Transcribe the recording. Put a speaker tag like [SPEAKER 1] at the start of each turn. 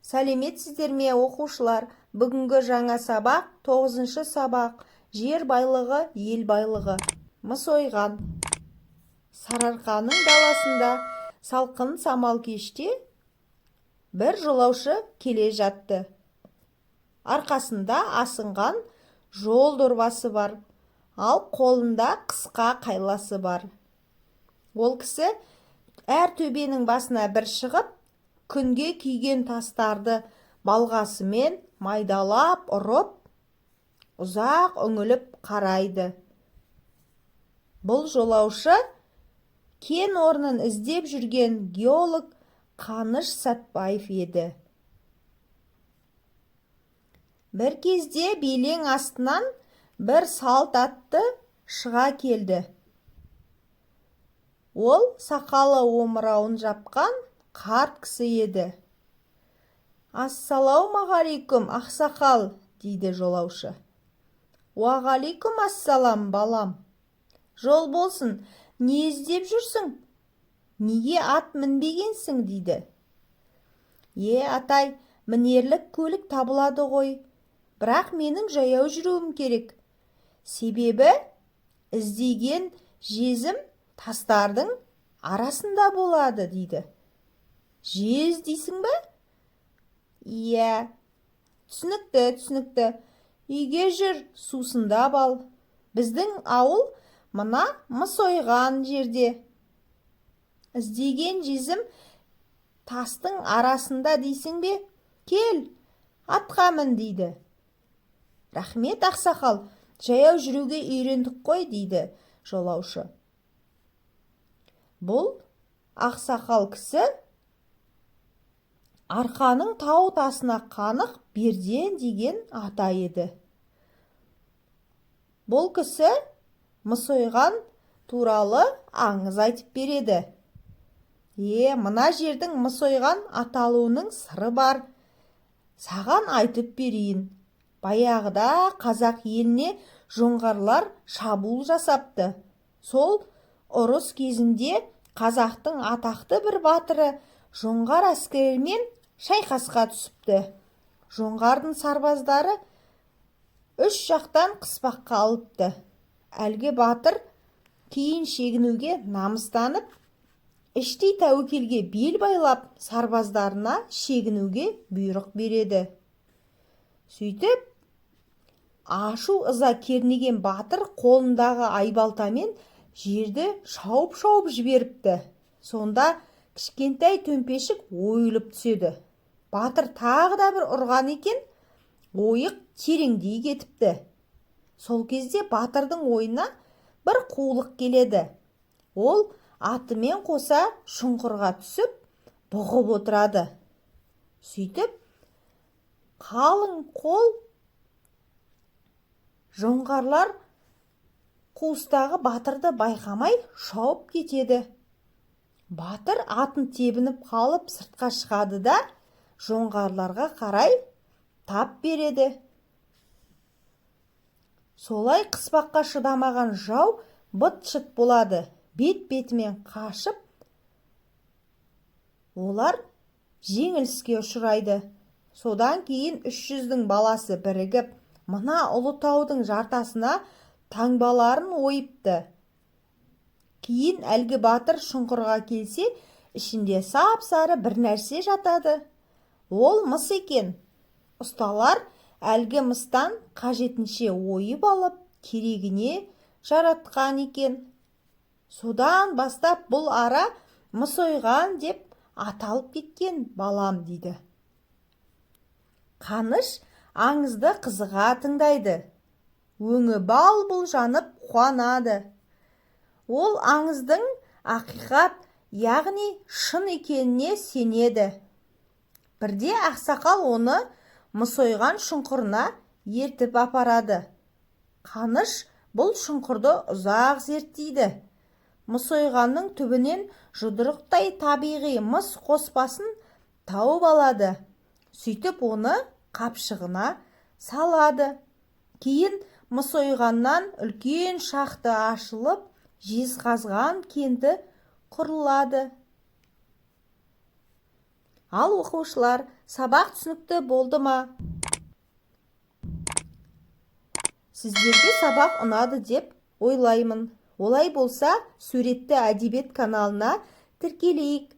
[SPEAKER 1] Сәлеметсіздер ме, оқушылар? Бүгінгі жаңа сабақ 9-шы сабақ. Жер байлығы, ел байлығы. Мыс ойған. Сарыарқаның даласында салқын самал кеште бір жолаушы келе жатты. Арқасында асынған жол дорбасы бар, ал қолында қысқа қайласы бар. Ол кісі әр төбенің басына бір шығып, күнге күйген тастарды балғасымен майдалап ұрып, ұзақ үңіліп қарайды. Бұл жолаушы кен орнын іздеп жүрген геолог Қаныш Сәтбаев еді. Бір кезде белең астынан бір салт атты шыға келді. Ол сақалы омырауын жапқан қарт кісі еді. «Ассалаумағалейкум, ақсақал», дейді жолаушы. «Уағалейкум ассалам, балам. Жол болсын, не іздеп жүрсің? Неге ат мінбегенсің?» дейді. Атай, мінерлік көлік табылады ғой. Бірақ менің жаяу жүруім керек. Себебі іздеген жезім тастардың арасында болады, дейді. Жез дейсің бе? Түсінікті. Үйге жүр, сусындап ал. Біздің ауыл мына мыс ойған жерде. Іздеген жезім тастың арасында дейсің бе? Кел, атқа мін, дейді. Рахмет, ақсақал, жаяу жүруге үйрендік қой, дейді жолаушы. Бұл ақсақал кісі арқаның тау тасына қанық Берден деген ата еді. Бұл кісі мыс ойған туралы аңыз айтып береді. Мына жердің мыс ойған аталуының сыры бар. Саған айтып берейін. Баяғыда қазақ еліне жоңғарлар шабуыл жасапты. Сол ұрыс кезінде қазақтың атақты бір батыры жоңғар әскерімен шайқасқа түсіпті. Жоңғардың сарбаздары 3 жақтан қыспаққа алыпты. Әлгі батыр кейін шегінуге намыстанып, іштей тәуекелге бел байлап, сарбаздарына шегінуге бұйрық береді. Сөйтіп, ашу ыза кернеген батыр қолындағы айбалтамен жерді шауып жіберіпті. Сонда кішкентай төмпешік ойылып түседі. Батыр тағы да бір ұрған екен, ойық тереңдей кетіпті. Сол кезде батырдың ойына бір қулық келеді. Ол атымен қоса шұңқырға түсіп, бұғып отырады. Сөйтіп, қалың қол жоңғарлар қуыстағы батырды байқамай шауып кетеді. Батыр атын тебініп қалып сыртқа шығады да жоңғарларға қарай тап береді. Солай қыспаққа шыдамаған жау быт-шыт болады. Бет-бетімен қашып, олар жеңіліске ұшырайды. Содан кейін 300-дің баласы бірігіп, мына Ұлытаудың жартасына таңбаларын ойыпты. Кейін әлгі батыр шұңқырға келсе, ішінде сап-сары бір нәрсе жатады. Ол мыс екен. Ұсталар әлгі мыстан қажетінше ойып алып, керегіне жаратқан екен. Содан бастап бұл ара мыс ойған деп аталып кеткен, балам, дейді. Қаныш аңызды қызыға тыңдайды. Өңі бал-бұл жанып қуанады. Ол аңыздың ақиқат, яғни шын екеніне сенеді. Бірде ақсақал оны мыс ойған шұңқырына ертіп апарады. Қаныш бұл шұңқырды ұзақ зерттейді. Мыс ойғанның түбінен жұдырықтай табиғи мыс қоспасын тауып алады. Сөйтіп оны қапшығына салады. Кейін мыс ойғаннан үлкен шақты ашылып, жезқазған кенті құрылады. Ал оқушылар, сабақ түсінікті болды ма? Сіздерге сабақ ұнады деп ойлаймын. Олай болса, суретті әдебиет каналына тіркелейік.